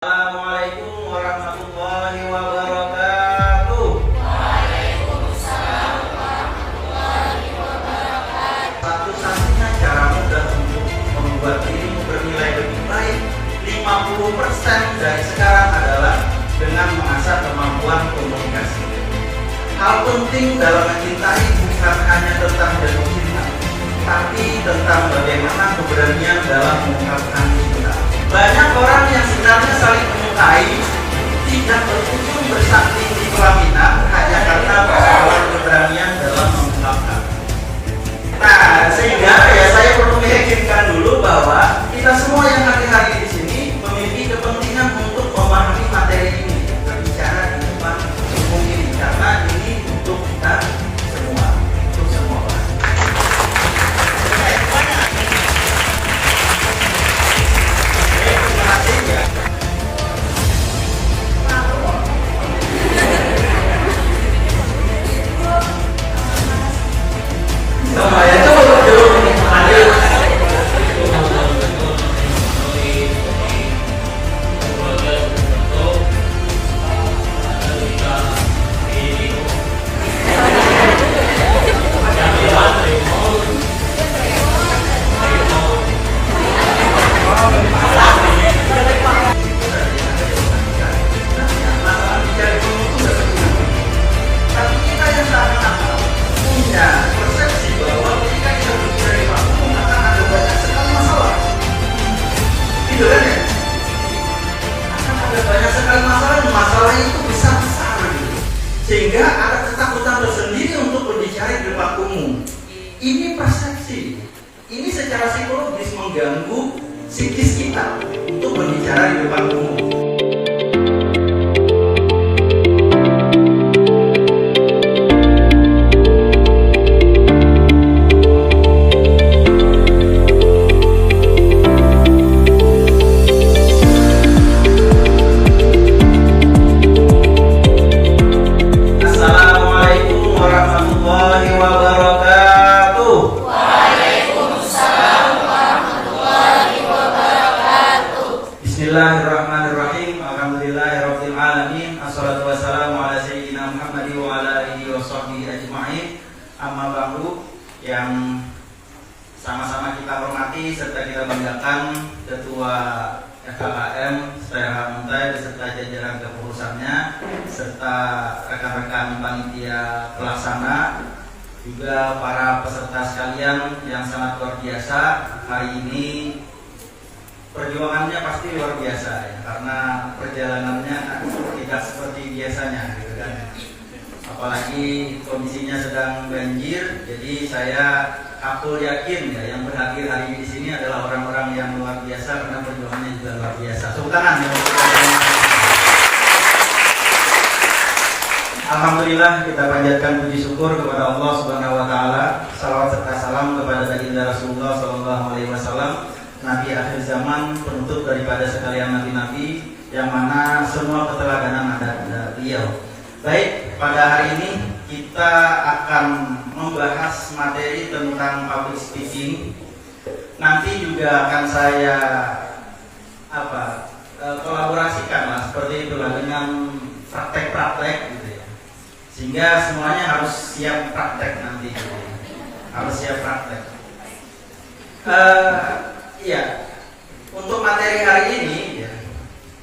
Assalamualaikum warahmatullahi wabarakatuh. Waalaikumsalam warahmatullahi wabarakatuh. Satu-satunya cara mudah untuk membuat dirimu bernilai lebih baik 50% dari sekarang adalah dengan mengasah kemampuan komunikasi. Hal penting dalam mencintai bukan hanya tentang jatuh cinta, tapi tentang bagaimana keberanian dalam mengungkapkan cinta. Banyak orang yang sebenarnya saling menyukai tidak berujung bersakti di pelaminan hanya karena persoalan keberanian dalam mengungkapkan. Nah, sehingga saya perlu meyakinkan dulu bahwa kita semua yang hadir di sini memiliki kepentingan untuk memahami materi ini, berbicara di depan umum ini, karena ini untuk kita semua, untuk semua orang. Sehingga ada ketakutan tersendiri untuk berbicara di depan umum. Ini persepsi. Ini secara psikologis mengganggu psikis kita untuk berbicara di depan umum. Bismillahirrahmanirrahim. Alhamdulillahirabbil alamin. Assalatu wassalamu ala sayyidina Muhammad wa ala alihi washabbihi ajmain. Amma ba'du, yang sama-sama kita hormati serta kita banggakan Ketua FKKM Syarah Muntai beserta jajaran kepengurusannya serta rekan-rekan panitia pelaksana, juga para peserta sekalian yang sangat luar biasa. Hari ini perjuangannya pasti luar biasa ya, karena perjalanannya tidak seperti biasanya gitu kan. Apalagi kondisinya sedang banjir, jadi aku yakin ya yang berhadir hari ini di sini adalah orang-orang yang luar biasa karena perjuangannya juga luar biasa. Tepuk tangan ya. Alhamdulillah, kita panjatkan puji syukur kepada Allah Subhanahu wa taala. Salawat serta salam kepada baginda Rasulullah sallallahu alaihi wasallam, Nabi akhir zaman, penutup daripada sekalian nabi-nabi, yang mana semua keteladanan ada pada beliau. Baik, pada hari ini kita akan membahas materi tentang public speaking. Nanti juga akan saya kolaborasikan lah, seperti itulah dengan praktek-praktek gitu ya. Sehingga semuanya harus siap praktek nanti gitu ya. Harus siap praktek. Iya, untuk materi hari ini ya,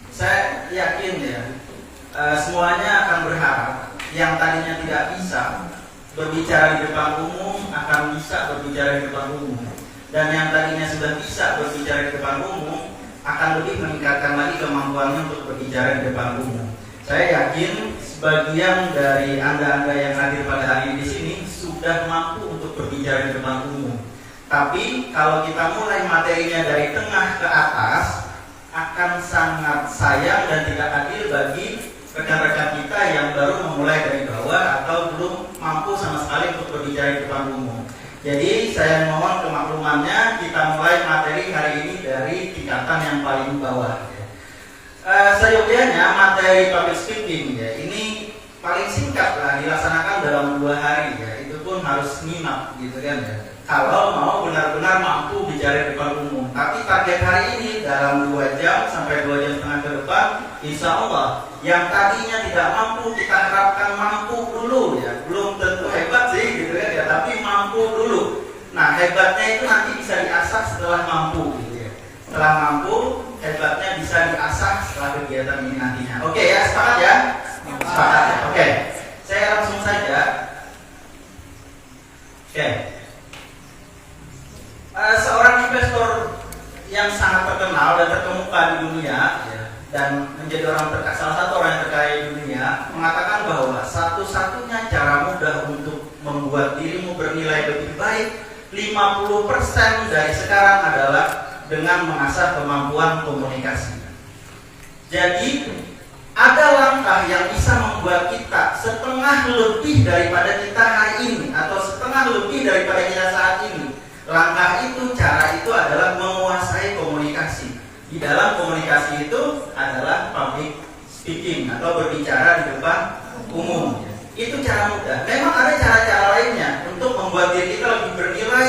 saya yakin ya semuanya akan berharap yang tadinya tidak bisa berbicara di depan umum akan bisa berbicara di depan umum, dan yang tadinya sudah bisa berbicara di depan umum akan lebih meningkatkan lagi kemampuannya untuk berbicara di depan umum. Saya yakin sebagian dari anda yang hadir pada hari ini di sini sudah mampu untuk berbicara di depan umum. Tapi kalau kita mulai materinya dari tengah ke atas, akan sangat sayang dan tidak adil bagi rekan-rekan kita yang baru memulai dari bawah atau belum mampu sama sekali untuk berbicara di depan umum. Jadi saya mohon kemaklumannya, kita mulai materi hari ini dari tingkatan yang paling bawah. Seyogyanya materi public speaking ya, ini paling singkat lah, dilaksanakan dalam 2 hari ya. Itu pun pun harus nyimak gitu kan ya. Kalau mau benar-benar mampu bicara di depan umum. Tapi target hari ini dalam 2 jam sampai 2 jam setengah ke depan, insya Allah yang tadinya tidak mampu kita harapkan mampu dulu ya. Belum tentu hebat sih gitu kan ya, tapi mampu dulu. Nah hebatnya itu nanti bisa diasah setelah mampu gitu ya. Setelah mampu, hebatnya bisa diasah setelah kegiatan ini nantinya. Oke ya, sepakat ya? Sepakat ya? Oke, saya langsung saja. Oke. Seorang investor yang sangat terkenal dan terkemuka di dunia ya, dan menjadi salah satu orang yang terkaya di dunia mengatakan bahwa satu-satunya cara mudah untuk membuat dirimu bernilai lebih baik 50% dari sekarang adalah dengan mengasah kemampuan komunikasi. Jadi ada langkah yang bisa membuat kita setengah lebih daripada kita hari ini atau setengah lebih daripada kita saat ini. Langkah itu, cara itu adalah menguasai komunikasi. Di dalam komunikasi itu adalah public speaking atau berbicara di depan umum. Itu cara mudah. Memang ada cara-cara lainnya untuk membuat diri kita lebih bernilai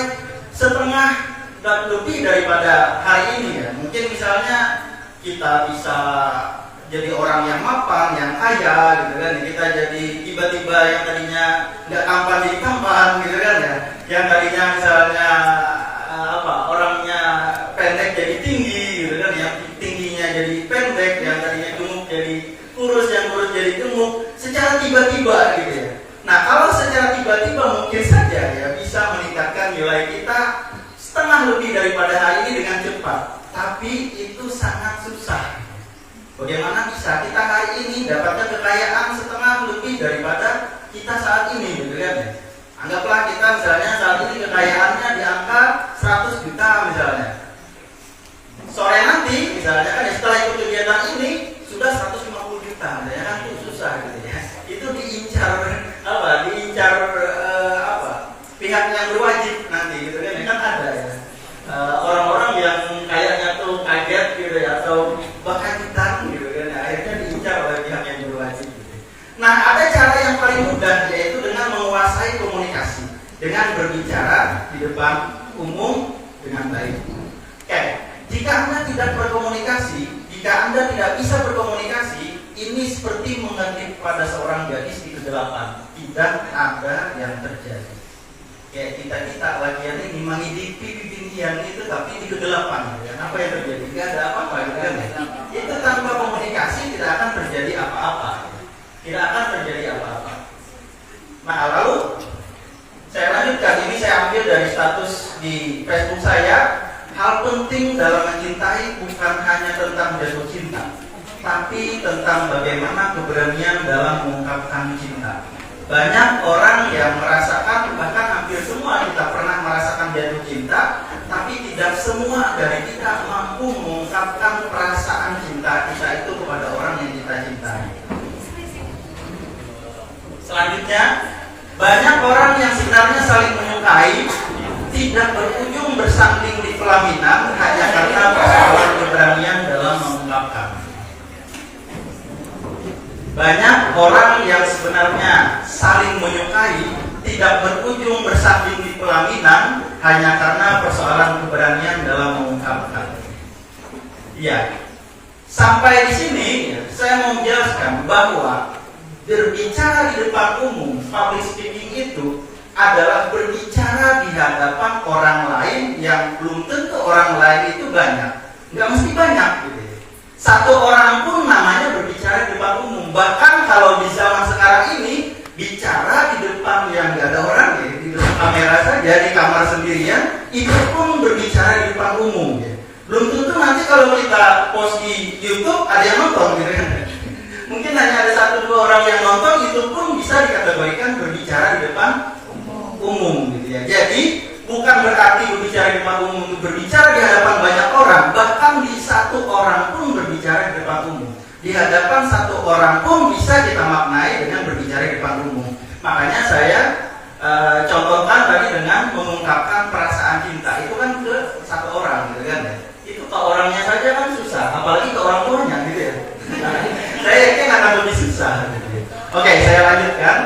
setengah dan lebih daripada hari ini ya. Mungkin misalnya kita bisa jadi orang yang mapan, yang kaya gitu kan. Kita jadi tiba-tiba yang tadinya nggak tampan jadi tampan gitu kan ya. Yang tadinya misalnya orangnya pendek jadi tinggi gitu kan. Yang tingginya jadi pendek, yang tadinya gemuk jadi kurus, yang kurus jadi gemuk secara tiba-tiba gitu ya. Nah kalau secara tiba-tiba mungkin saja ya bisa meningkatkan nilai kita setengah lebih daripada hari ini dengan cepat. Tapi itu sangat susah. Bagaimana bisa kita hari ini dapatkan kekayaan setengah lebih daripada kita saat ini gitu kan ya. Anggaplah kita misalnya saat ini kekayaannya di angka 100 juta misalnya. Sore nanti misalnya kan setelah ikut kegiatan ini sudah 150 juta ya kan, itu susah gitu ya. Itu diincar pihak yang berwajib nanti gitu kan. Kan ada ya orang-orang yang kayaknya tuh kaget gitu ya, atau bahkan hitam gitu kan, akhirnya diincar oleh pihak yang berwajib gitu. Nah ada cara yang paling mudah, yaitu dengan menguasai komunikasi, dengan berbicara di depan umum dengan baik. Oke, jika Anda tidak berkomunikasi, jika Anda tidak bisa berkomunikasi, ini seperti mengintip pada seorang gadis di kegelapan, tidak ada yang terjadi. Kayak kita lagian ini menghidupi bibinian itu tapi di kegelapan ya. Apa yang terjadi? Tidak ada apa-apa gitu kan ya. Itu tanpa komunikasi tidak akan terjadi apa-apa. Tidak akan terjadi apa-apa. Nah lalu saya lanjutkan, ini saya ambil dari status di Facebook saya. Hal penting dalam mencintai bukan hanya tentang jatuh cinta, tapi tentang bagaimana keberanian dalam mengungkapkan cinta. Banyak orang yang merasakan, bahkan hampir semua kita pernah merasakan jatuh cinta, tapi tidak semua dari kita mampu mengungkapkan perasaan cinta kita itu kepada orang yang kita cintai. Selanjutnya, banyak orang yang sebenarnya saling menyukai tidak berujung bersanding di pelaminan hanya karena persoalan keberanian dalam mengungkapkan. Banyak orang yang sebenarnya saling menyukai tidak berujung bersanding di pelaminan hanya karena persoalan keberanian dalam mengungkapkan. Ya, sampai di sini saya mau menjelaskan bahwa berbicara di depan umum, public speaking itu adalah berbicara di hadapan orang lain yang belum tentu orang lain itu banyak, nggak mesti banyak gitu. Satu orang pun namanya berbicara di depan umum. Bahkan kalau di zaman sekarang ini bicara di depan yang nggak ada orang ya, di depan kamera saja di kamar sendirian, itu pun berbicara di depan umum ya. Belum tentu nanti kalau kita post di YouTube ada yang nonton gitu kan. Mungkin hanya ada 1-2 orang yang nonton, itu pun bisa dikategorikan berbicara di depan umum gitu ya. Jadi bukan berarti berbicara di depan umum itu berbicara di hadapan banyak orang, bahkan di satu orang pun berbicara di depan umum. Di hadapan satu orang pun bisa kita maknai dengan berbicara di depan umum. Makanya saya contohkan tadi dengan mengungkapkan perasaan cinta itu kan ke satu orang gitu kan ya. Itu ke orangnya saja kan susah, apalagi ke orang tuanya gitu ya. Nah, saya yakin akan lebih susah gitu ya. Oke, saya lanjutkan.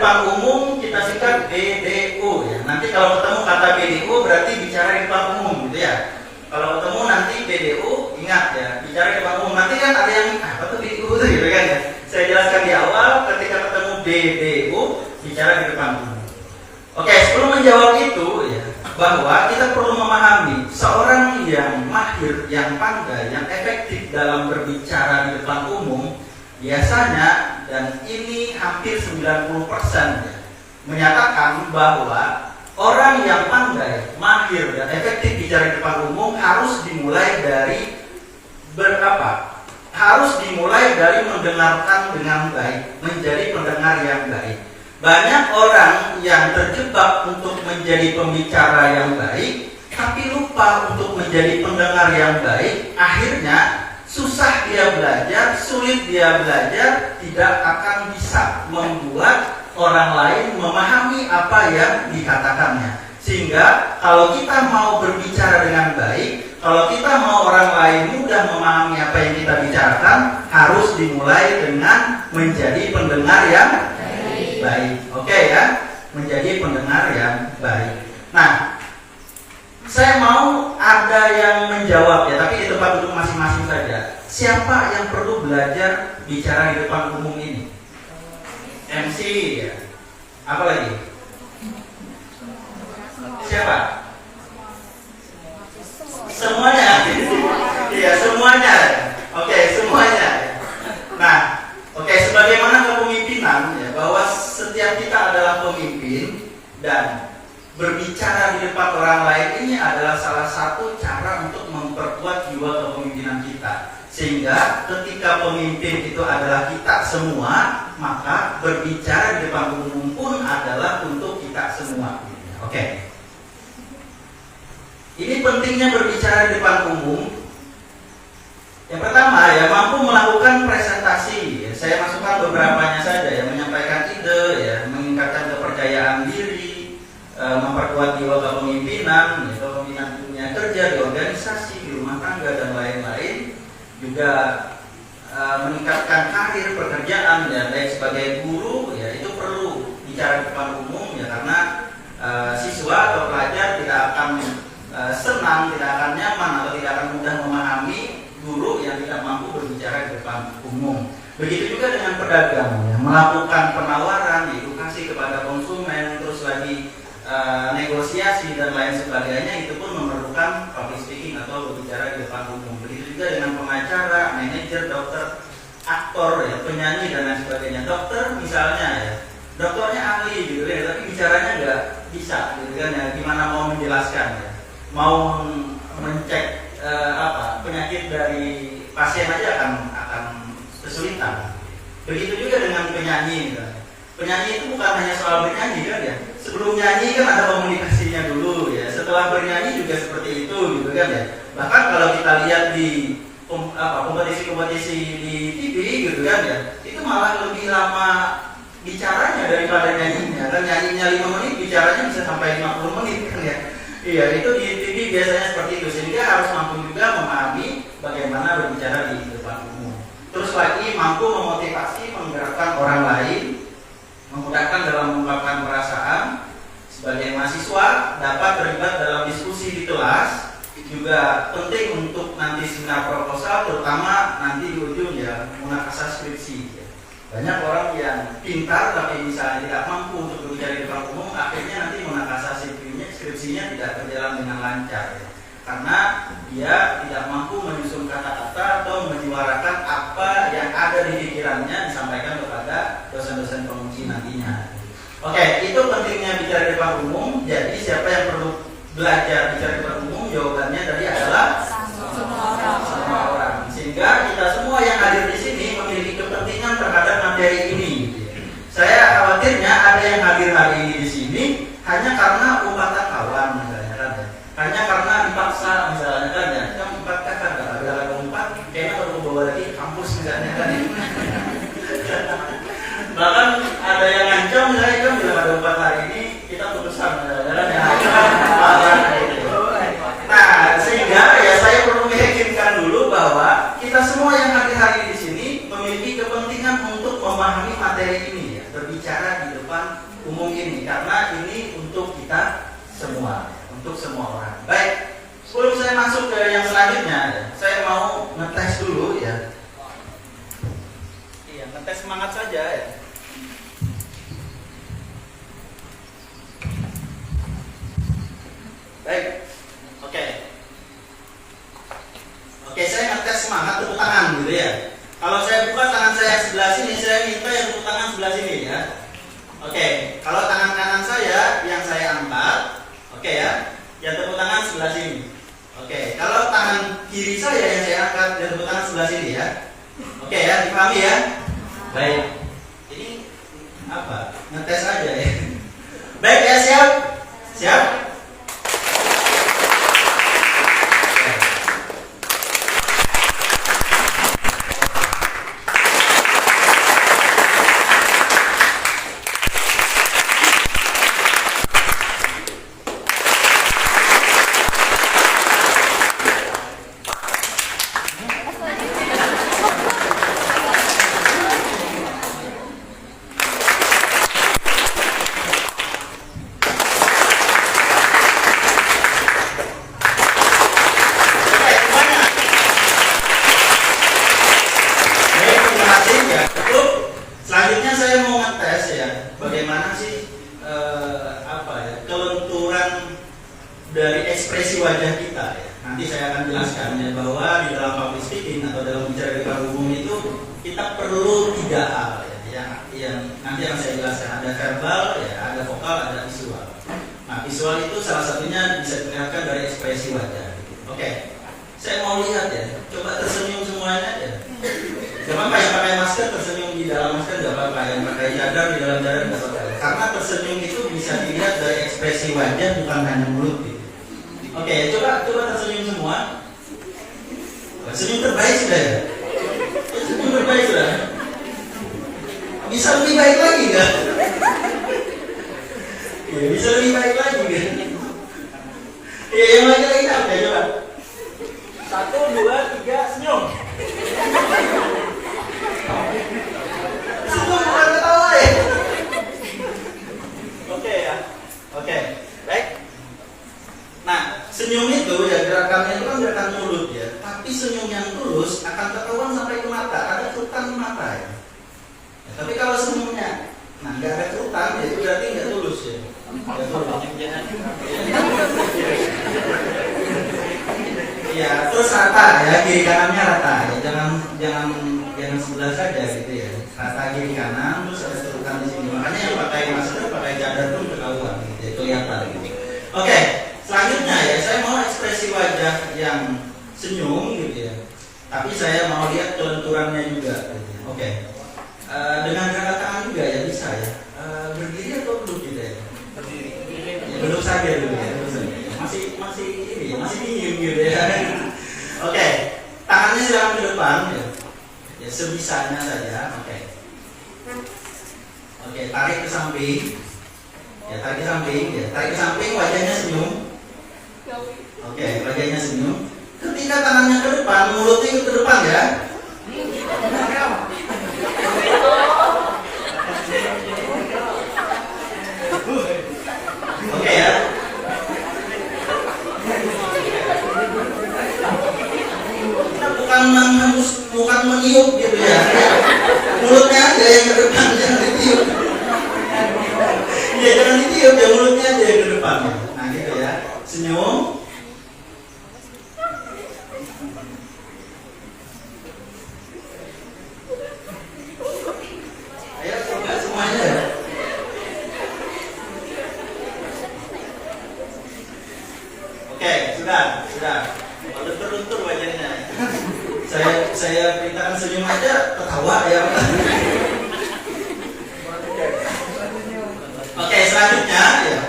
depan umum kita singkat BDU ya. Nanti kalau ketemu kata BDU berarti bicara di depan umum gitu ya. Kalau ketemu nanti BDU ingat ya, bicara di depan umum. Nanti kan ada yang apa tuh BDU tuh gitu kan ya. Saya jelaskan di awal, ketika ketemu BDU bicara di depan umum. Oke, sebelum menjawab itu ya, bahwa kita perlu memahami seorang yang mahir, yang pandai, yang efektif dalam berbicara di depan umum biasanya, dan ini hampir 90% ya, menyatakan bahwa orang yang pandai, mahir, dan efektif bicara di depan umum harus dimulai dari harus dimulai dari mendengarkan dengan baik, menjadi pendengar yang baik. Banyak orang yang terjebak untuk menjadi pembicara yang baik, tapi lupa untuk menjadi pendengar yang baik. Akhirnya susah dia belajar, sulit dia belajar, tidak akan bisa membuat orang lain memahami apa yang dikatakannya. Sehingga kalau kita mau berbicara dengan baik, kalau kita mau orang lain mudah memahami apa yang kita bicarakan, harus dimulai dengan menjadi pendengar yang baik. Oke ya, menjadi pendengar yang baik. Nah, saya mau ada yang menjawab ya, tapi di tempat duduk masing-masing saja. Siapa yang perlu belajar bicara di depan umum ini? MC ya. Apa lagi? Siapa? Semuanya. Iya, semuanya. Oke, semuanya. Nah, oke, sebagaimana kepemimpinan ya, bahwa setiap kita adalah pemimpin dan berbicara di depan orang lain ini adalah salah satu cara untuk memperkuat jiwa kepemimpinan kita. Sehingga ketika pemimpin itu adalah kita semua, maka berbicara di depan umum pun adalah untuk kita semua. Oke. Ini pentingnya berbicara di depan umum. Yang pertama ya, mampu melakukan presentasi. Saya masukkan beberapanya saja ya, menyampaikan ide ya, meningkatkan kepercayaan diri, memperkuat jiwa kepemimpinan, ya, kepemimpinan dunia kerja, di organisasi, di rumah tangga dan lain-lain. Juga meningkatkan karir pekerjaan ya, baik sebagai guru ya, itu perlu bicara di depan umum ya, karena siswa atau pelajar tidak akan senang, tidak akan nyaman atau tidak akan mudah memahami guru yang tidak mampu berbicara di depan umum. Begitu juga dengan pedagang ya, melakukan penawaran, edukasi kepada konsumen, terus lagi negosiasi dan lain sebagainya, itu pun memerlukan public speaking atau berbicara di depan umum. Begitu juga dengan pengacara, manajer, dokter, aktor, ya, penyanyi dan lain sebagainya. Dokter misalnya ya, dokternya ahli gitu ya, tapi bicaranya nggak bisa gitu kan ya, gimana mau menjelaskan ya, mau mencek penyakit dari pasien aja akan kesulitan. Begitu juga dengan penyanyi gitu. Penyanyi itu bukan hanya soal bernyanyi kan ya. Sebelum nyanyi kan ada komunikasinya dulu ya. Setelah bernyanyi juga seperti itu gitu kan ya. Bahkan kalau kita lihat di kompetisi-kompetisi di TV gitu kan ya, itu malah lebih lama bicaranya daripada nyanyinya. Kan nyanyinya 5 menit, bicaranya bisa sampai 50 menit kan ya. Iya, itu di TV biasanya seperti itu. Sehingga harus mampu juga memahami bagaimana berbicara di depan umum. Terus lagi mampu memotivasi, menggerakkan orang lain, memudahkan dalam mengungkapkan perasaan. Sebagai mahasiswa dapat terlibat dalam diskusi di kelas. Juga penting untuk nanti seminar proposal, terutama nanti di ujung ya, munakasah skripsi. Banyak orang yang pintar tapi misalnya tidak mampu untuk berbicara di depan umum, akhirnya nanti munakasah skripsinya tidak berjalan dengan lancar ya. Karena dia tidak mampu menyusun kata-kata atau menyuarakan apa yang ada di pikirannya disampaikan kepada dosen-dosen penguji nantinya. Oke, itu pentingnya bicara di depan umum. Jadi siapa yang perlu belajar bicara di depan umum? Jawabannya tadi adalah semua orang. Sehingga kita semua yang hadir di sini memiliki kepentingan terhadap materi ini. Saya khawatirnya ada yang hadir hari ini di sini hanya karena umpatan kawan misalnya kan ya. Hanya karena dipaksa misalnya kan ya. Kan 4 kakak ada lagu 4, kayaknya kalau bawa lagi kampus misalnya kan ya. Bahkan ada yang ngancam misalnya kan bila ada 4 hari ini kita putusan misalnya kan ya. Nah, sehingga ya saya perlu meyakinkan dulu bahwa kita semua yang hadir hari di sini memiliki kepentingan untuk memahami materi ini ya, berbicara di depan umum ini, karena ini untuk kita semua, untuk semua orang. Baik, sebelum saya masuk ke yang selanjutnya, saya mau ngetes dulu ya. Iya, ngetes semangat saja ya. Baik, oke. Oke, saya ngetes semangat tepuk tangan gitu ya. Kalau saya buka tangan saya sebelah sini, saya minta yang tepuk tangan sebelah sini ya. Oke, kalau tangan kanan saya yang saya angkat, oke ya, yang tepuk tangan sebelah sini. Oke, kalau tangan kiri saya yang saya angkat, yang tepuk tangan sebelah sini ya. Oke ya, dipahami ya? Baik. Ini apa? Ngetes aja ya. Baik ya, siap? Siap? Selanjutnya saya mau ngetes ya, bagaimana sih kelenturan dari ekspresi wajah kita ya. Nanti saya akan jelaskan ya, bahwa di dalam public speaking atau dalam bicara di depan umum itu kita perlu 3 hal ya, yang nanti akan saya jelaskan. Ada verbal ya, ada vokal, ada visual. Nah, visual itu salah satunya bisa diperlihatkan dari ekspresi wajah. Oke, saya mau lihat ya, coba tersenyum semuanya ya. Jangan yang pakai masker tersenyum di dalam masker nggak apa-apa, yang pakai cadar di dalam cadar nggak apa-apa. Karena tersenyum itu bisa dilihat dari ekspresi wajah, bukan hanya mulut gitu. Oke, coba tersenyum semua. Senyum terbaik sudah ya? Senyum terbaik sudah. Bisa lebih baik lagi nggak? Ya, bisa lebih baik lagi nggak? Ya, yang lagi apa ya, coba? 1, 2, 3, senyum. Senyum bukan ketawa ya. Oke ya. Oke, baik. Nah, senyum itu ya, gerakannya itu kan gerakan mulut ya. Tapi senyum yang tulus akan ketahuan sampai ke mata. Ada kerutan di mata ya. Tapi kalau senyumnya, nah nggak ada kerutan, ya itu berarti nggak tulus ya. Nggak tulus. Ya, terus rata ya, kiri kanannya rata ya. Jangan sebelah saja gitu ya. Rata kiri kanan, terus ada kerutan di sini. Makanya yang pakai masker, pakai cadar pun ketahuan gitu ya, kelihatan gitu. Oke, selanjutnya ya, saya mau ekspresi wajah yang senyum gitu ya. Tapi saya mau lihat kelenturannya juga gitu ya. Oke. Dengan gerakan tangan juga ya bisa ya. Berdiri atau duduk gitu ya? Berdiri. Ya, duduk saja dulu ya. Masih ini ya, masih dingin gitu ya. Oke. Tangannya silakan ke depan ya. Ya sebisanya saja. Oke. Oke, tarik ke samping. Ya, tarik ke samping ya. Tarik ke samping, wajahnya senyum. Oke, wajahnya senyum. Ketika tangannya ke depan, mulutnya ke depan ya. Oke ya. Kita bukan meniup gitu ya. Mulutnya aja yang ke depan, jangan ditiup. Ya jangan ditiup, ya mulutnya aja yang ke depan. Nah gitu ya. Senyum. Ayo coba semuanya. Oke, sudah. Luntur wajahnya. Saya perintahkan senyum aja, ketawa ya. Oke, selanjutnya ya.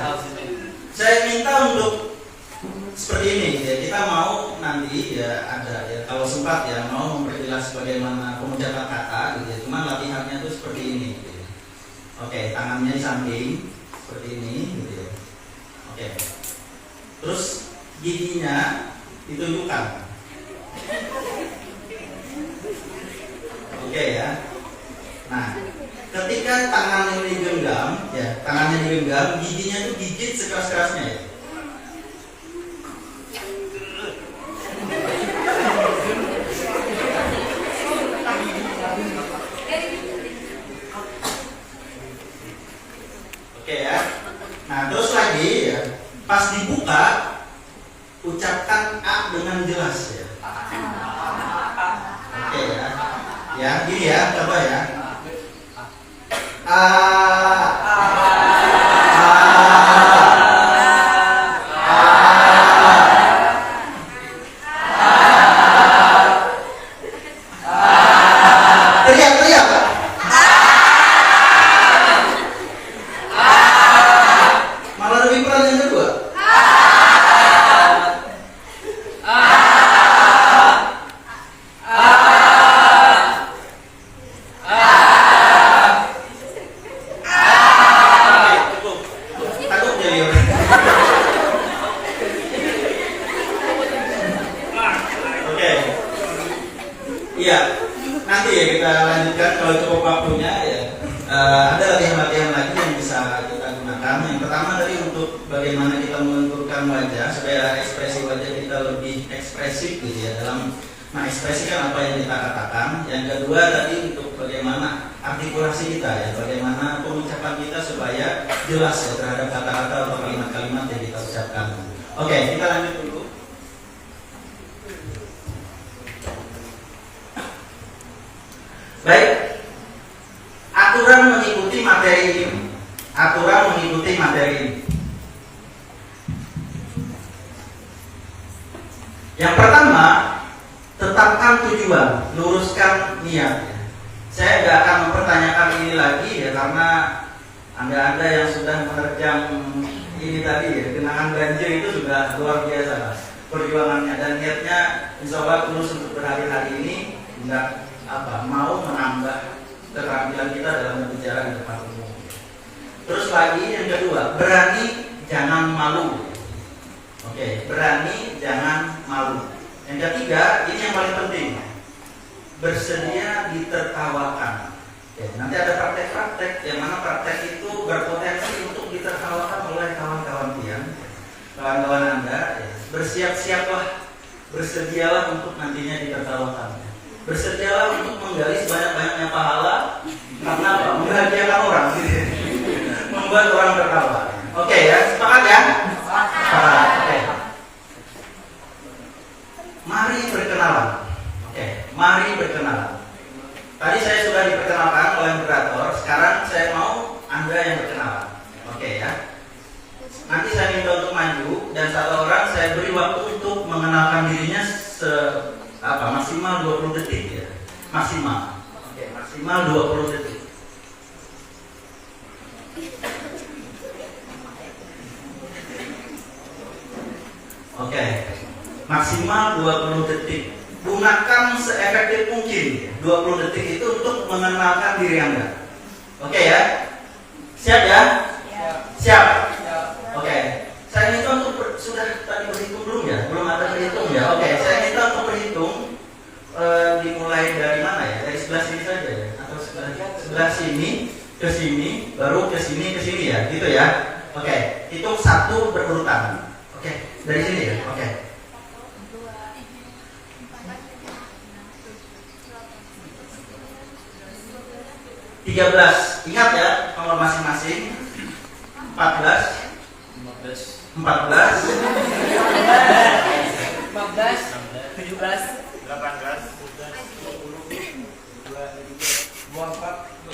Saya minta untuk seperti ini ya. Kita mau nanti ya ada ya, kalau sempat ya mau memperjelas bagaimana pengucapan kata gitu ya. Cuma latihannya tuh seperti ini gitu ya. Oke, tangannya di samping seperti ini gitu ya. Oke. Terus giginya ditunjukkan. Oke ya. Nah, ketika tangannya digenggam, ya, tangannya digenggam, giginya itu gigit sekeras-kerasnya ya. Oke ya. Nah, terus lagi ya, pas dibuka ucapkan A dengan jelas ya. Oke ya. Ya, gini ya, coba ya. Teriak-teriak. Malah lebih pelan yang kedua. Iya, nanti ya kita lanjutkan kalau cukup waktunya ya. Ada latihan-latihan lagi yang bisa kita gunakan. Yang pertama tadi untuk bagaimana kita membenturkan wajah supaya ekspresi wajah kita lebih ekspresif gitu ya dalam mengekspresikan apa yang kita katakan. Yang kedua tadi untuk bagaimana artikulasi kita ya, bagaimana pengucapan kita supaya jelas ya terhadap kata-kata atau kalimat-kalimat yang kita ucapkan. Oke, kita lanjut dulu. Baik, aturan mengikuti materi ini. Aturan mengikuti materi ini. Yang pertama, tetapkan tujuan, luruskan niat. Saya tidak akan mempertanyakan ini lagi ya karena Anda yang sudah menerjang ini tadi ya, genangan banjir itu sudah luar biasa perjuangannya dan niatnya insya Allah tulus untuk berhari-hari ini tidak mau menambah keterampilan kita dalam berbicara di depan umum. Terus lagi yang kedua, berani jangan malu. Oke, berani jangan malu. Yang ketiga, ini yang paling penting, bersedia ditertawakan. Oke, nanti ada praktek-praktek yang mana praktek itu berpotensi untuk ditertawakan oleh kawan-kawan kalian, kawan-kawan Anda. Ya. Bersiap-siaplah, bersedialah untuk nantinya ditertawakan. Bersedialah untuk menggali sebanyak-banyaknya pahala karena apa? Membahagiakan orang, membuat orang tertawa. Oke ya, sepakat ya? Sepakat. Oke. Mari berkenalan. Oke, mari berkenalan. Tadi saya sudah diperkenalkan oleh moderator. Sekarang saya mau Anda yang berkenalan. Oke ya. Nanti saya minta untuk maju dan satu orang saya beri waktu untuk mengenalkan dirinya maksimal 20 detik ya. Maksimal. Oke, maksimal 20 detik. Oke. Maksimal 20 detik. Gunakan seefektif mungkin 20 detik itu untuk mengenalkan diri Anda. Oke ya? Siap ya? Siap. Oke. Saya minta untuk sudah tadi berhitung belum ya? Belum ada berhitung ya? Oke, saya minta untuk berhitung dimulai dari mana ya? Dari sebelah sini saja ya? Atau sebelah sini ke sini, baru ke sini ya? Gitu ya? Oke, hitung 1 berurutan. Oke, dari sini ya? Oke. 13, ingat ya nomor masing-masing. 14, 17, 18, 27,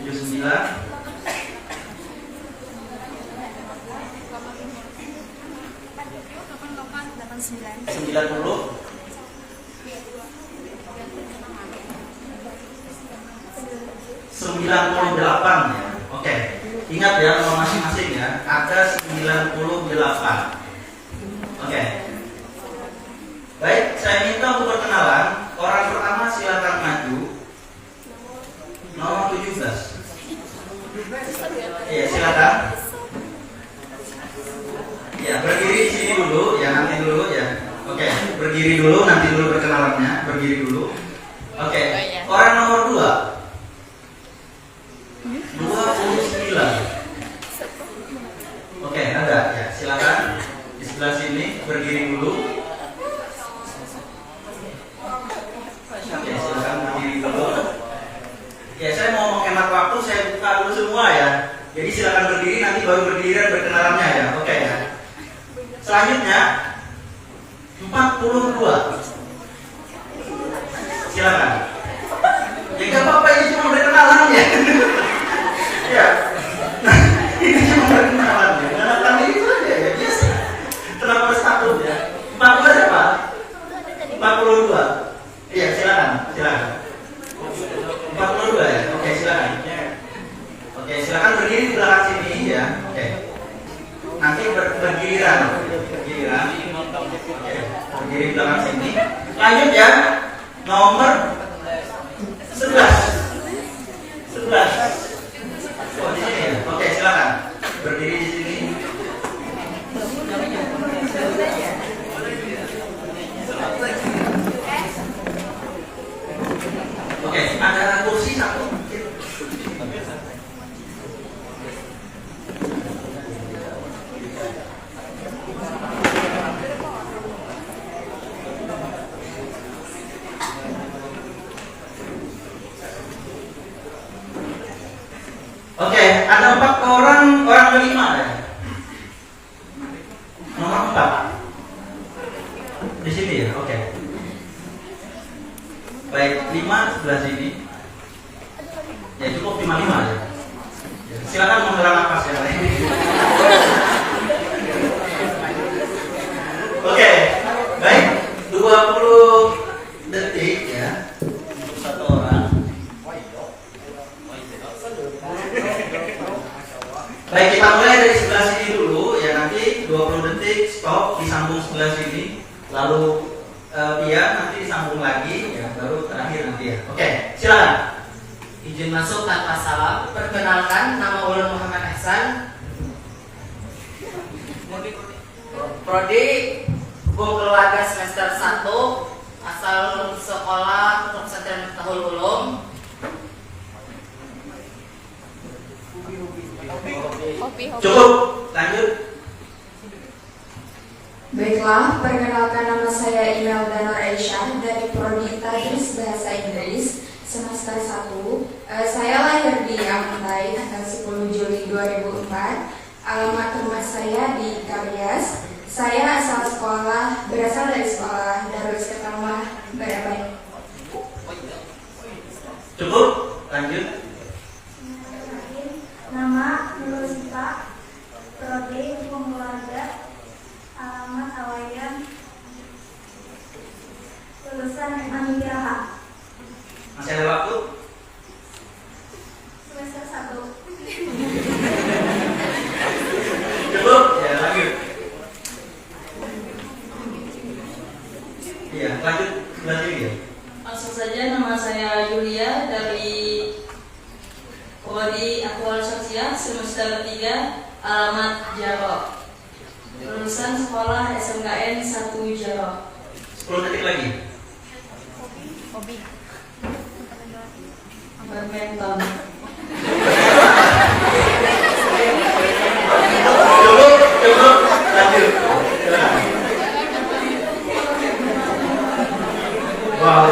79, 90. 98 ya. Oke. Ingat ya nomor masing-masing ya. Ada 98. Oke. Baik, saya minta untuk perkenalan. Orang pertama silakan maju. Nomor 17. Iya, silakan. Ya, berdiri di sini dulu ya, nanti dulu ya. Oke, berdiri dulu, nanti dulu perkenalannya. Berdiri dulu. Oke. Orang nomor 2. 29. Oke, ada ya. Silakan di sebelah sini berdiri dulu. Oke, silakan berdiri dulu. Ya, saya mau menghemat waktu, saya buka dulu semua ya. Jadi silakan berdiri, nanti baru berdiri berkenalannya ya. Oke ya. Selanjutnya 42. Silakan. Ya nggak apa-apa, ini cuma berkenalan ya. Ya. Nah, ini cuma berkenalan ya. Kenalan itu aja ya, biasa. Kenapa harus takut ya? 42 siapa? 42. Iya, silakan. 42 ya. Oke, silakan. Oke, silakan berdiri di belakang sini ya. Oke. Nanti bergiliran. Oke, berdiri di belakang sini. Lanjut ya. Nomor 11. Oh, di sini ya. Oke, silakan. Berdiri di sini. Oke, ada kursi satu. Oke, ada 4 orang kelima ya. Nomor 4. Di sini ya, oke. Baik, 5 sebelah sini. Ya cukup 55 ya. Silakan menghela nafas ya. Oke, baik. 20 detik ya. Satu orang. Baik, kita mulai dari sebelah sini dulu ya, nanti 20 detik stop, disambung sebelah sini, lalu nanti disambung lagi ya, baru terakhir nanti ya. Oke, silakan. Izin masuk tanpa salam. Perkenalkan, nama Ulun Muhammad Ihsan. Prodi Hukum Keluarga semester 1, asal sekolah Pesantren Miftahul Ulum. Cukup, lanjut. Baiklah, perkenalkan nama saya Imelda Nur Aisyah dari Prodi Tadris Bahasa Inggris semester 1. Saya lahir di Amantai tanggal 10 Juli 2004. Alamat rumah saya di Karyas. Saya berasal dari sekolah Darul Istiqamah Barabai. Cukup, lanjut. Nama Nurul Sita, Prodi Hukum Keluarga, alamat Awayan, lulusan Amikiraha, Masih ada waktu? semester 1. Cukup, ya lanjut. Iya, lanjut sebelah sini ya. Langsung saja, nama saya Yulia dari Prodi Akwal Sosial semester 3, alamat Jaro. Lulusan sekolah SMKN 1 Jaro. 10 detik lagi. Badminton. Cukup, lanjut. Silakan. Wow.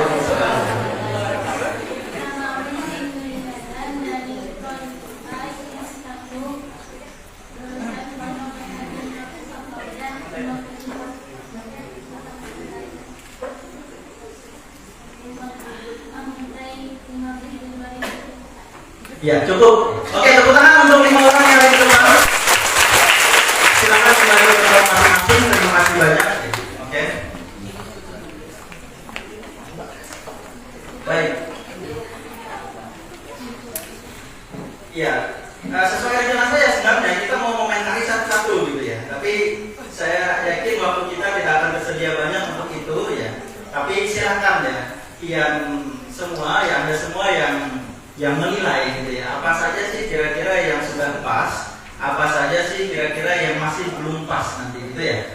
Ya, cukup. Oke, tepuk tangan untuk 5 orang yang lagi terbangun. Silakan kembali ke tempat masing-masing. Terima kasih banyak. Oke. Ya, sesuai rencana saya sebenarnya kita mau komentari satu-satu gitu ya. Tapi saya yakin waktu kita tidak akan tersedia banyak untuk itu ya. Tapi silakan ya, yang semua, ya Anda semua yang menilai gitu ya. Apa saja sih kira-kira yang sudah pas, apa saja sih kira-kira yang masih belum pas nanti gitu ya.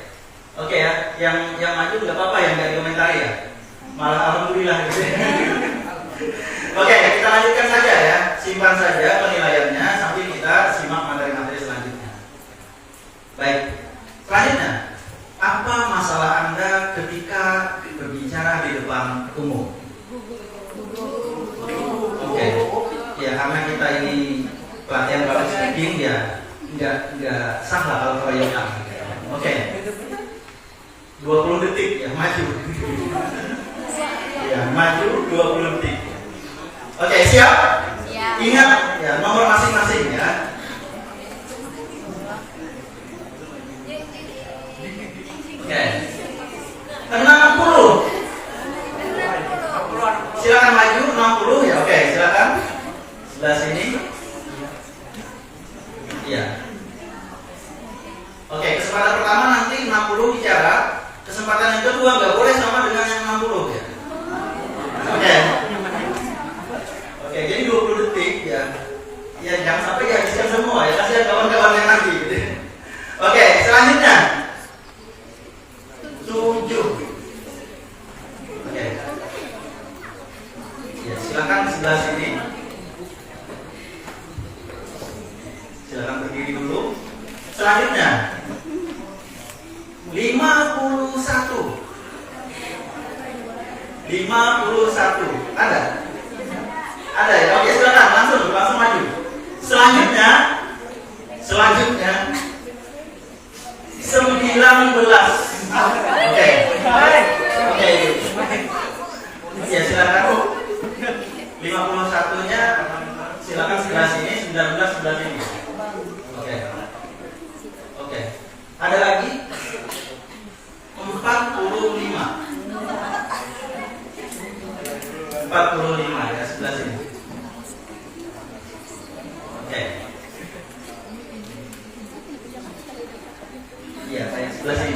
Oke ya, yang maju nggak apa-apa yang nggak dikomentari ya. Malah alhamdulillah gitu ya. Oke, kita lanjutkan saja ya. Simpan saja penilaiannya sambil kita simak materi-materi selanjutnya. Baik, selanjutnya, apa masalah Anda ketika berbicara di depan umum? Oke, ya karena kita ini pelatihan public speaking ya nggak sah lah kalau keroyokan. Oke, 20 detik ya maju. Ya maju 20 detik. Oke, siap? Siap. Ingat ya nomor masing-masing ya. Oke. 60. Silakan maju 60 ya. Oke, silakan. Sebelah sini. Iya. Oke, kesempatan pertama nanti 60 bicara. Kesempatan yang kedua nggak boleh sama dengan yang 60 ya. Oke. Oke, jadi 20 detik ya. Ya jangan sampai dihabiskan semua ya, kasihan kawan-kawan yang nanti gitu. Oke, selanjutnya 7. Oke. Ya, silakan sebelah sini. Silakan berdiri dulu. Selanjutnya 51. 51. Ada? Ada ya? Oke, silakan langsung maju. Selanjutnya 19. Oke. Ya silakan. 51-nya silakan sebelah sini, 19 sebelah sini. Oke. Ada lagi? 45 ya sebelah sini. Oke. Iya, saya sebelah sini.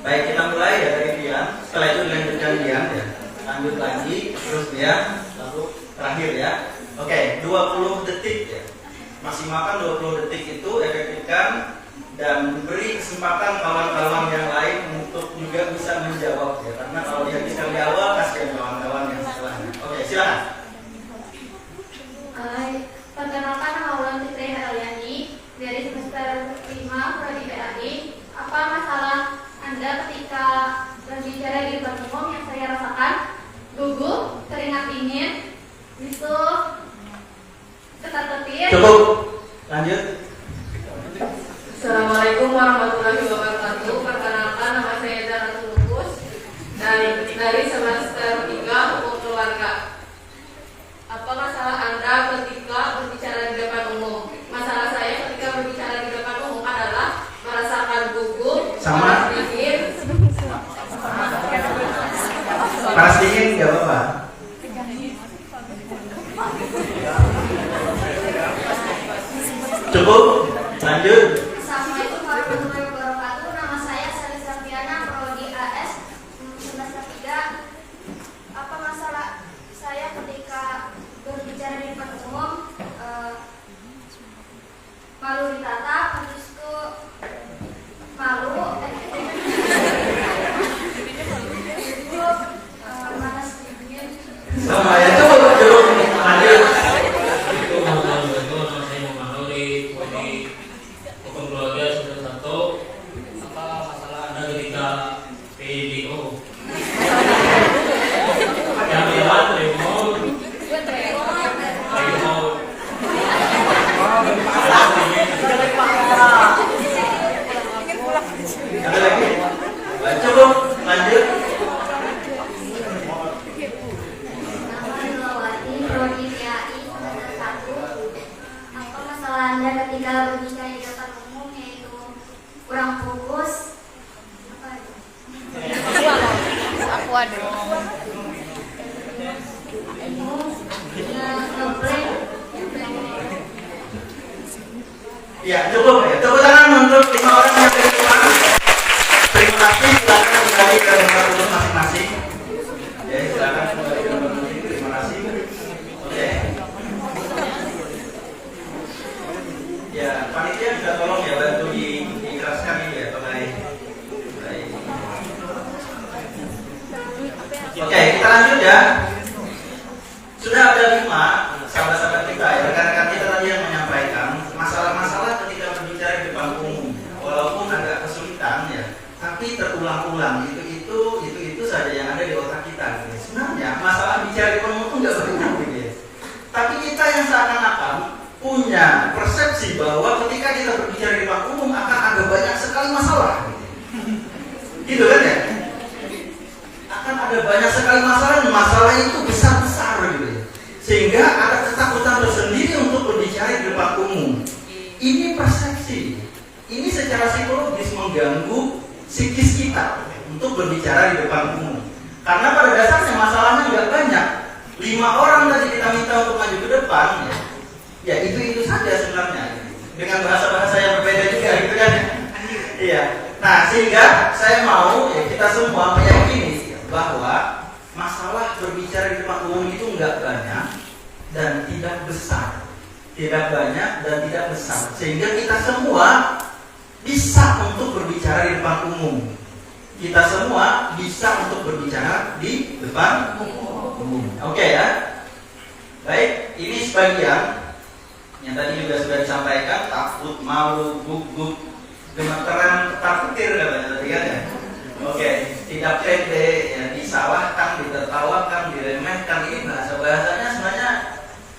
Baik, kita mulai ya dari Dian. Setelah itu dilanjutkan Dian ya. Lanjut lagi, terus Dian, lalu terakhir ya. Oke, 20 detik ya. Maksimalkan 20 detik itu, efektifkan dan beri kesempatan kawan-kawan yang lain untuk juga bisa menjawab ya. Karena kalau dihabiskan di awal, kasihan kawan-kawan yang setelahnya. Oke, silakan. Perkenalkan, nama Wulan Fitri Heliani dari semester 5 Prodi PAI. Apa masalah Anda ketika berbicara di depan umum yang saya rasakan? Gugup, keringat dingin, risuk, ketar-ketir. Cukup. Lanjut. Assalamualaikum warahmatullahi wabarakatuh. Perkenalkan, nama saya Zahra Lukus dari semester 3 Hukum Keluarga. Apa masalah Anda ketika berbicara di depan umum? Masalah saya ketika berbicara di depan umum adalah merasakan gugup, Sama. panas dingin. Panas dingin nggak apa-apa. Cukup. Lanjut. Assalamualaikum warahmatullahi wabarakatuh. Nama saya Sari Safiana, Prodi AS semester 3. Apa masalah saya ketika berbicara di depan umum? Malu ditatap, habisku malu, panas dingin. Sama ya, cukup. Lanjut. Assalamualaikum, saya Muhammad dari Hukum Keluarga semester 1. Apa masalah Anda ketika PDO? Yang lewat remote. Ada lagi? Cukup. Lanjut. Nama Nurwati, Prodi PAI semester 1. Apa masalah Anda ketika berbicara di depan umum, yaitu kurang fokus? Apa itu? Aku ada. Ngeblank Ya, cukup ya. Tepuk tangan untuk 5 orang yang terima. Terima kasih. Silakan kembali ke tempat duduk masing-masing. Ya, silakan kembali ke tempat duduk. Terima kasih. Oke. Ya, panitia bisa tolong ya bantu dikeraskan ini ya, baik. Oke, kita lanjut ya. Sudah ada 5 sahabat-sahabat kita ya, rekan-rekan kita tadi yang menyampaikan masalah-masalah ketika berbicara di depan umum, walaupun agak kesulitan ya, tapi terulang-ulang itu saja yang ada di otak kita. Gitu. Sebenarnya masalah bicara di depan umum itu nggak banyak gitu ya. Tapi kita yang seakan-akan punya persepsi bahwa ketika kita berbicara di depan umum akan ada banyak sekali masalah. Gitu kan ya? Akan ada banyak sekali masalah dan masalah itu besar-besar gitu ya. Sehingga ada ketakutan tersendiri untuk berbicara di depan umum. Ini persepsi. Ini secara psikologis mengganggu psikis kita untuk berbicara di depan umum. Karena pada dasarnya masalahnya nggak banyak. 5 orang tadi kita minta untuk maju ke depan, ya itu saja sebenarnya. Dengan bahasa-bahasa yang berbeda juga, gitu kan? Iya. Nah, sehingga saya mau ya kita semua meyakini bahwa masalah berbicara di depan umum itu nggak banyak dan tidak besar, tidak banyak dan tidak besar, sehingga kita semua bisa untuk berbicara di depan umum. Kita semua bisa untuk berbicara di depan umum. Oke ya, baik. Ini sebagian yang tadi juga sudah disampaikan, takut, malu, gugup, gemeteran, ketakutir katanya tadi kan ya. Oke, tidak pede, ya, disalahkan, ditertawakan, diremehkan. Ini bahasa-bahasanya sebenarnya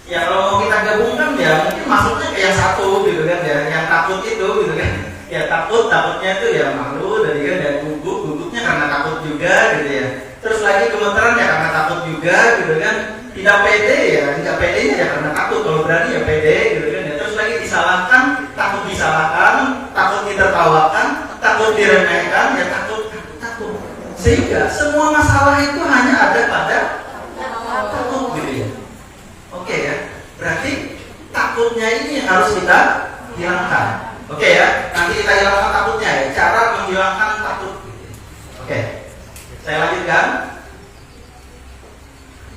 ya kalau mau kita gabungkan ya mungkin masuknya ke yang satu gitu kan ya, yang takut itu gitu kan. Ya takutnya itu ya malu, dari kan ya gugupnya karena takut juga gitu ya. Terus lagi gemeteran ya karena takut juga gitu kan. Tidak pede ya, tidak pedenya ya karena takut, kalau berani ya pede gitu kan ya. Terus lagi disalahkan, takut disalahkan, takut ditertawakan, takut diremehkan, ya takut. Sehingga semua masalah itu hanya ada pada takut gitu ya. Oke ya, berarti takutnya ini yang harus kita hilangkan. Oke ya, nanti kita hilangkan takutnya ya, cara menghilangkan takut. Oke, saya lanjutkan.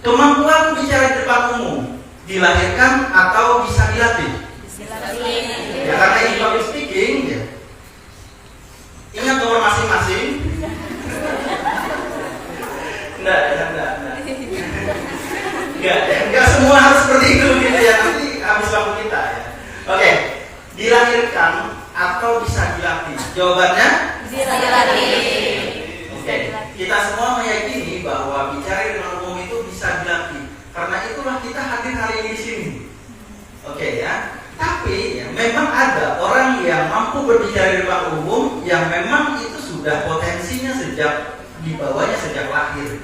Kemampuan bicara di depan umum dilahirkan atau bisa dilatih? Ya karena ini public speaking ya. Ingat nomor masing-masing. Enggak semua harus seperti itu gitu ya, nanti habis waktu kita ya. Oke, dilahirkan atau bisa dilatih? Jawabannya? Dilatih. Oke, kita semua meyakini bahwa bicara di depan umum itu bisa dilatih. Karena itulah kita hadir hari ini di sini. Oke ya. Tapi ya, memang ada orang yang mampu berbicara di depan umum yang memang itu sudah potensinya sejak dibawanya sejak lahir.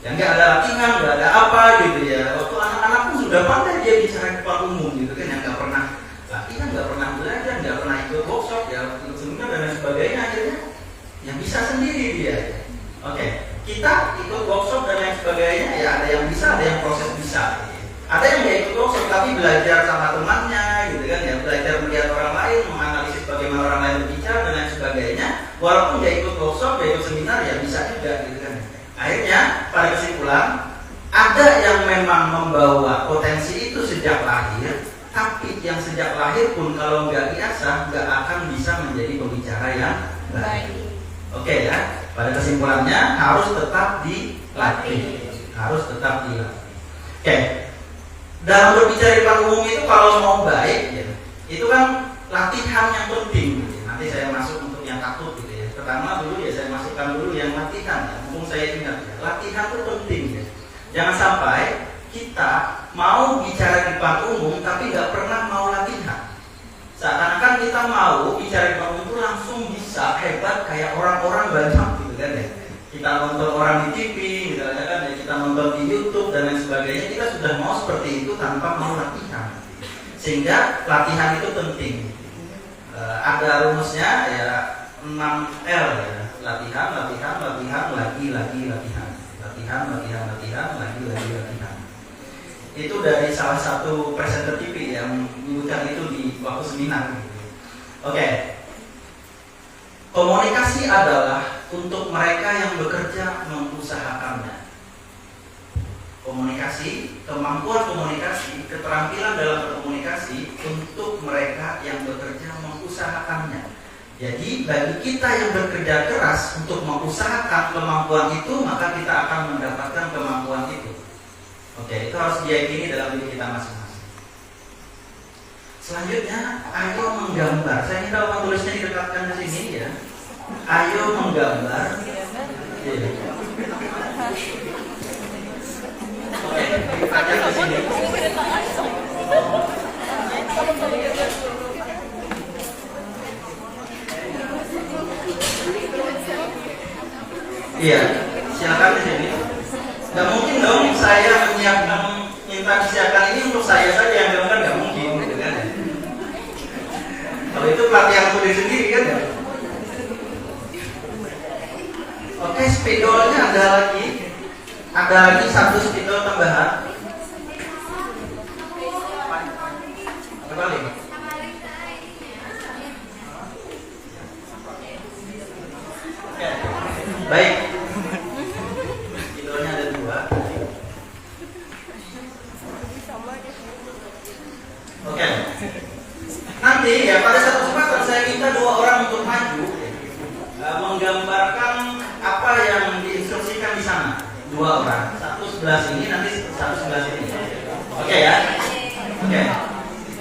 Ya nggak ada latihan, nggak ada apa gitu ya. Waktu anak-anak pun sudah pandai dia bicara di depan umum gitu kan, yang nggak pernah latihan, nggak pernah belajar, nggak pernah ikut workshop ya, ikut seminar dan lain sebagainya, akhirnya yang bisa sendiri dia. Oke, kita ikut workshop dan lain sebagainya ya, ada yang bisa, ada yang proses bisa. Ada yang nggak ikut workshop tapi belajar sama temannya gitu kan ya, belajar melihat orang lain, menganalisis bagaimana orang lain berbicara dan lain sebagainya. Walaupun nggak ikut workshop, nggak ikut seminar ya bisa juga gitu kan. Akhirnya pada kesimpulan ada yang memang membawa potensi itu sejak lahir, tapi yang sejak lahir pun kalau nggak diasah nggak akan bisa menjadi pembicara yang baik. Oke ya, pada kesimpulannya harus tetap dilatih, harus tetap dilatih. Oke, dalam berbicara di depan umum itu kalau mau baik ya, itu kan latihan yang penting. Nanti saya masuk untuk yang takut gitu ya. Pertama dulu ya saya masukkan dulu yang latihan ya. Mumpung saya ingat ya, latihan itu penting ya. Jangan sampai kita mau bicara di depan umum tapi nggak pernah mau latihan. Seakan-akan kita mau bicara di depan umum itu langsung bisa hebat kayak orang-orang banyak gitu kan ya. Kita nonton orang di TV misalnya kan ya, kita nonton di YouTube dan lain sebagainya, kita sudah mau seperti itu tanpa mau latihan. Sehingga latihan itu penting. Ada rumusnya ya 6L ya. Latihan, latihan, latihan, lagi, latihan. Latihan, latihan, latihan, lagi, latihan. Itu dari salah satu presenter TV yang menyebutkan itu di waktu seminar. Oke. Komunikasi adalah untuk mereka yang bekerja mengusahakannya. Komunikasi, kemampuan komunikasi, keterampilan dalam berkomunikasi untuk mereka yang bekerja mengusahakannya. Jadi bagi kita yang bekerja keras untuk mengusahakan kemampuan itu, maka kita akan mendapatkan kemampuan itu. Oke, itu harus diyakini dalam diri kita masing-masing. Selanjutnya, ayo menggambar. Saya minta papan tulisnya didekatkan di sini ya. Ayo menggambar. Oke, dipajang di sini. Iya, silakan di sini. Gak mungkin dong saya menyiapkan, minta disiapkan ini untuk saya saja yang gambar, gak mungkin, gitu kan? Kalau itu pelatihan untuk diri sendiri kan? Ya? Oke, spidolnya ada lagi satu spidol tambahan. Kembali. Oke, baik. Spidolnya ada 2. Oke. Nanti ya pada satu kesempatan saya minta 2 orang untuk maju menggambarkan apa yang diinstruksikan di sana. 2 orang, satu sebelah sini, nanti satu sebelah sini. Oke ya? Oke.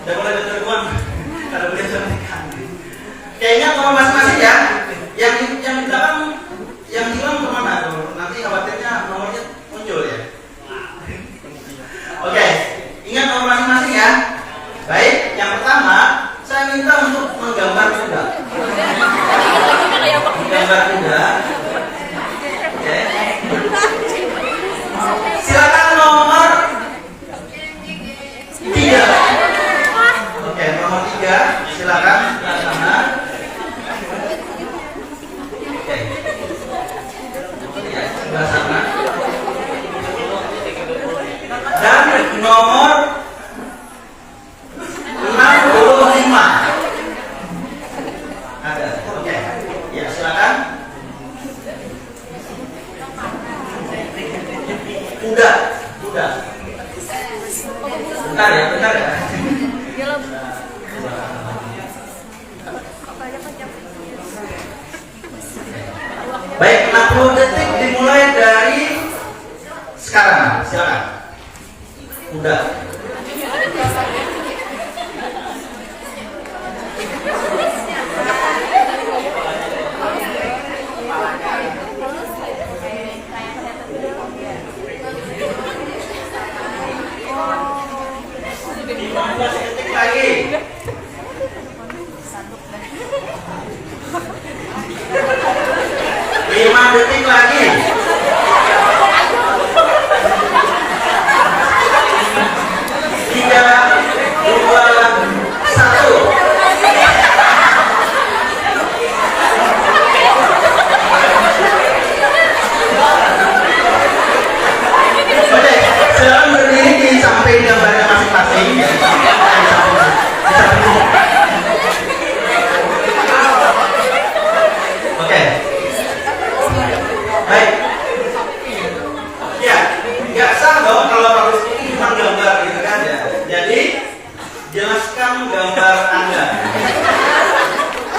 Udah boleh berteruan. Kalau boleh contohkan. Kayaknya kalau masing-masing ya. Yang di belakang, yang hilang kemana tuh? Nanti khawatirnya nomornya muncul ya. Oke. Ingat nomor masing-masing ya. Baik. Yang pertama, saya minta untuk menggambar kuda. Menggambar kuda. Oke. Silakan nomor 3. Oke, nomor 3. Silakan sebelah sana. Oke. Ya, sebelah sana. Dan nomor 65. Ada. Oke. Ya, silakan. Kuda. Bentar ya. Baik, 60 detik dimulai dari sekarang. Silakan. Kuda. Lagi. 5 detik lagi. 3, 2, 1. Oke, silakan berdiri di samping gambarnya masing-masing. Oke. Baik. Ya, nggak sah dong kalau harus ini cuma gambar gitu kan ya. Jadi jelaskan gambar Anda.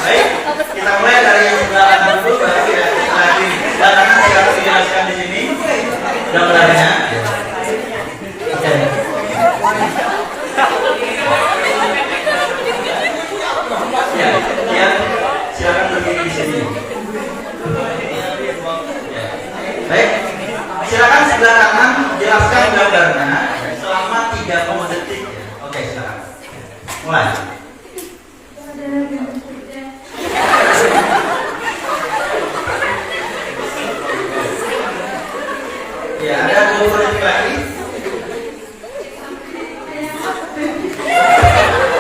Baik, kita mulai dari yang sebelah kanan dulu, baru ya sebelah kiri. Dan kanan saya harus dijelaskan di sini gambarnya. Oke. Ya, silakan berdiri di sini. Baik, silakan sebelah kanan jelaskan gambarnya selama 30 detik. Oke, silakan. Mulai. Ya, ada 20 detik lagi.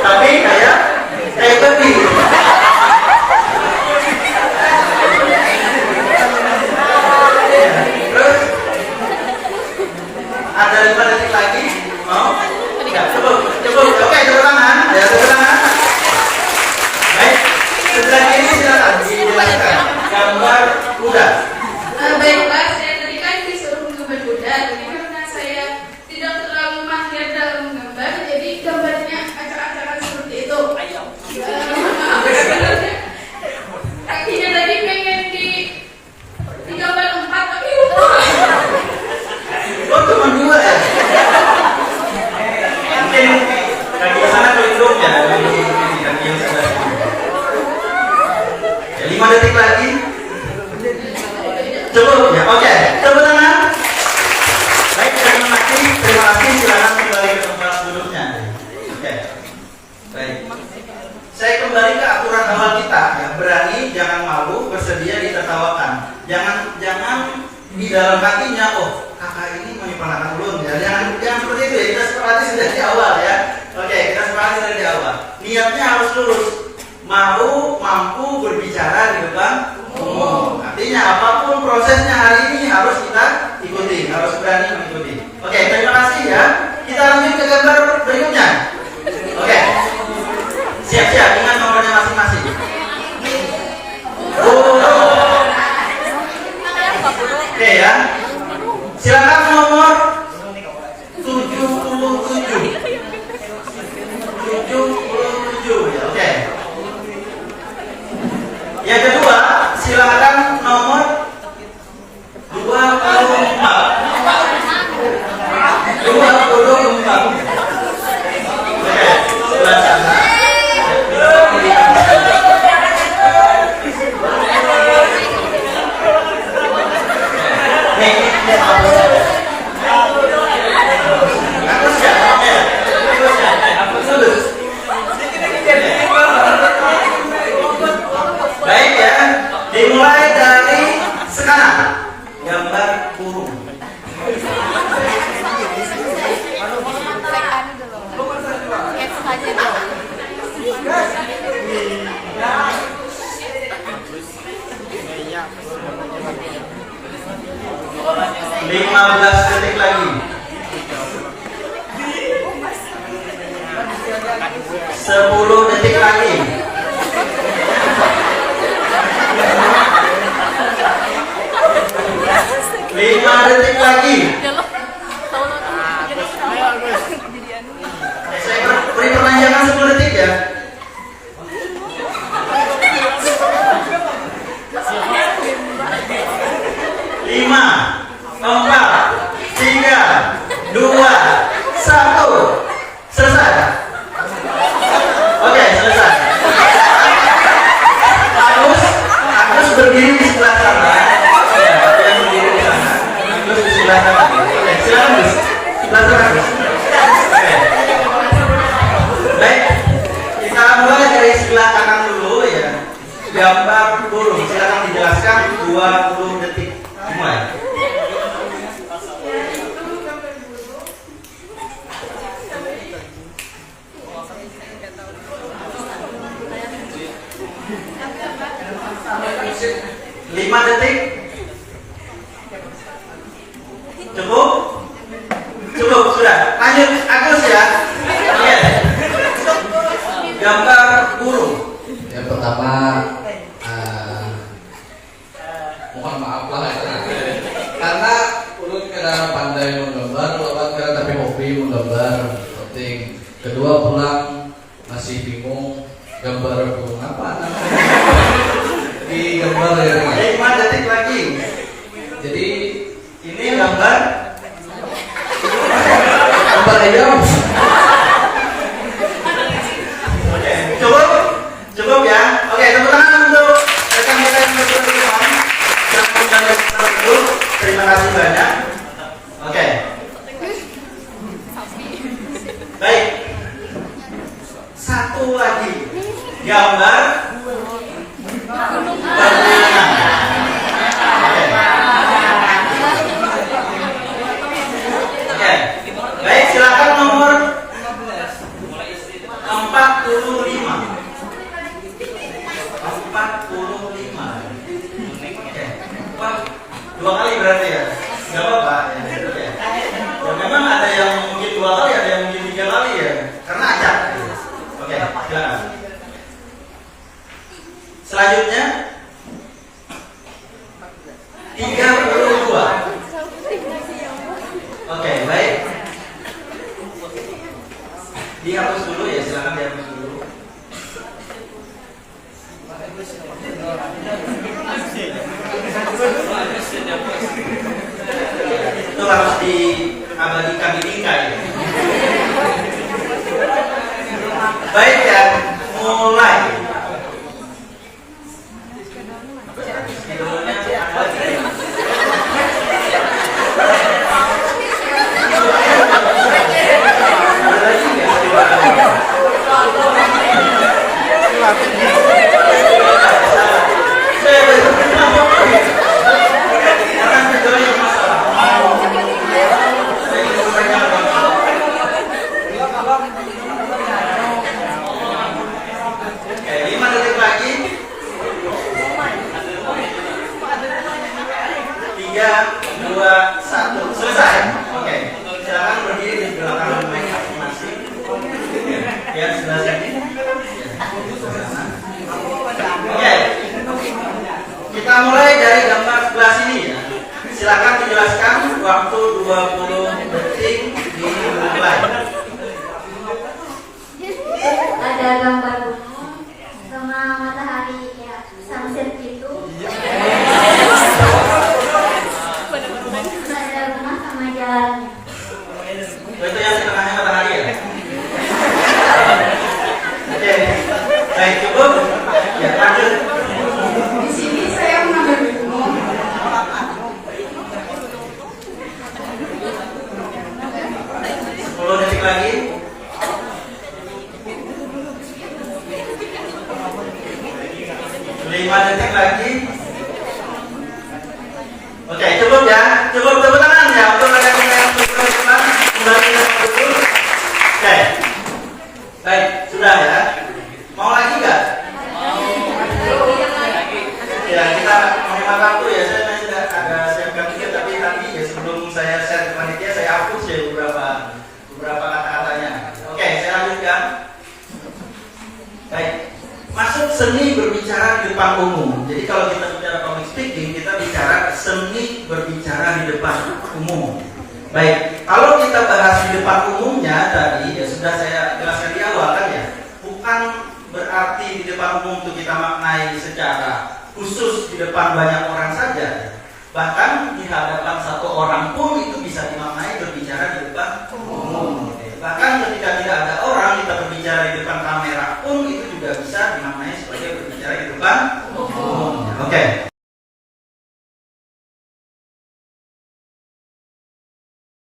Tapi kayak baby. Terus ada 5 detik lagi. Mau? gambar kuda. Baiklah, saya tadi kan disuruh menggambar kuda, tapi karena saya tidak terlalu mahir dalam menggambar, jadi gambarnya acak-acakan seperti itu. Maaf sebenarnya. Kakinya tadi pengen digambar 4, tapi lupa. Oh, cuma 2 ya? Mungkin kaki sana pelindung ya, kaki yang sebelah sini. Ya, 5 detik lagi. Cukup ya, oke. Tepuk tangan. Baik, terima kasih. Silakan kembali ke tempat duduknya. Oke. Baik. Saya kembali ke aturan awal kita ya. Berani, jangan malu, bersedia ditertawakan. Jangan di dalam hatinya, oh kakak ini menyekolahkan ulun ya. Jangan seperti itu ya. Kita sepakati sudah di awal ya. Oke, kita sepakati sudah di awal. Niatnya harus lurus. Mau, mampu berbicara di depan umum. Artinya apapun prosesnya hari ini harus kita ikuti, harus berani mengikuti. Oke, terima kasih ya. Kita lanjut ke gambar berikutnya. Oke. Siap-siap, ingat nomornya masing-masing. Oke ya. Silakan nomor 77. 77 ya, oke. Yang kedua, silakan nomor 24. 24. Oke, sebelah sana. Baik ya, dimulai dari sekarang. Gambar burung. Lima 15 detik lagi. 10 detik lagi. 5 detik lagi. Saya beri perpanjangan 10 detik ya. 5, 4, 3, 2, 1. Selesai. Oke, selesai. Agus berdiri di sebelah sana. Yang berdiri di sana. Agus di sebelah sana. Oke, silakan Gus. Sebelah sana Gus. Oke. Baik, kita mulai dari sebelah kanan dulu ya. Gambar burung. Silakan dijelaskan 20 detik. Mulai. Lima detik. Cukup? Cukup, sudah. Lanjut, Agus ya. Oke. Gambar burung. Yang pertama, mohon maaf lah karena ulun kena pandai menggambar, lawan kena tapi hobi menggambar penting. Kedua pulang masih bingung gambar burung apa namanya. Di gambar ya. 5 detik lagi. Jadi ini gambar ayam. Oke, cukup ya. Oke, tepuk tangan untuk rekan-rekan yang berkenan yang menggambar itu. Terima kasih banyak. Oke. Baik. Satu lagi gambar bangunan. Oke. Baik, silakan nomor 45. 45. Oke. Wah, 2 kali berarti ya. Enggak apa-apa ya. Oke. Ya memang ada yang mungkin 2 kali, ada yang mungkin 3 kali ya. Karena acak. Oke, silakan. Selanjutnya diabadikan di bingkai. Baik ya, mulai. Judulnya apa lagi? Oke, 5 detik lagi. 3, 2, 1, selesai. Oke, silakan berdiri di belakang mic masing-masing. Ya, sebelah sini. Oke, kita mulai dari gambar sebelah sini ya. Silakan dijelaskan, waktu 20 detik dimulai. Ada gambar gunung sama matahari ya, sunset gitu. Ada rumah sama jalannya. Itu yang di tengahnya matahari ya? Oke, baik, cukup. Ya, lanjut. Di sini saya mengambil gunung. 10 detik lagi. 5 detik lagi. Oke, cukup ya. Cukup tepuk tangan ya untuk rekan-rekan berkenan kembali ke dulu. Oke. Baik, sudah ya. Mau lagi nggak? Ya, kita menghemat waktu ya. Saya masih ada siapkan tiket, tapi tadi ya sebelum saya share ke panitia saya hapus ya beberapa kata-katanya. Oke, saya lanjutkan. Baik. Masuk seni berbicara di depan umum. Jadi kalau kita bicara public speaking, kita bicara seni berbicara di depan umum. Baik, kalau kita bahas di depan umumnya tadi ya sudah saya jelaskan di awal kan ya. Bukan berarti di depan umum itu kita maknai secara khusus di depan banyak orang saja. Bahkan di hadapan satu orang pun itu bisa dimaknai berbicara di depan umum. Bahkan ketika tidak ada orang, kita berbicara di depan kamera pun itu juga bisa dimaknai sebagai berbicara di depan umum. Oke.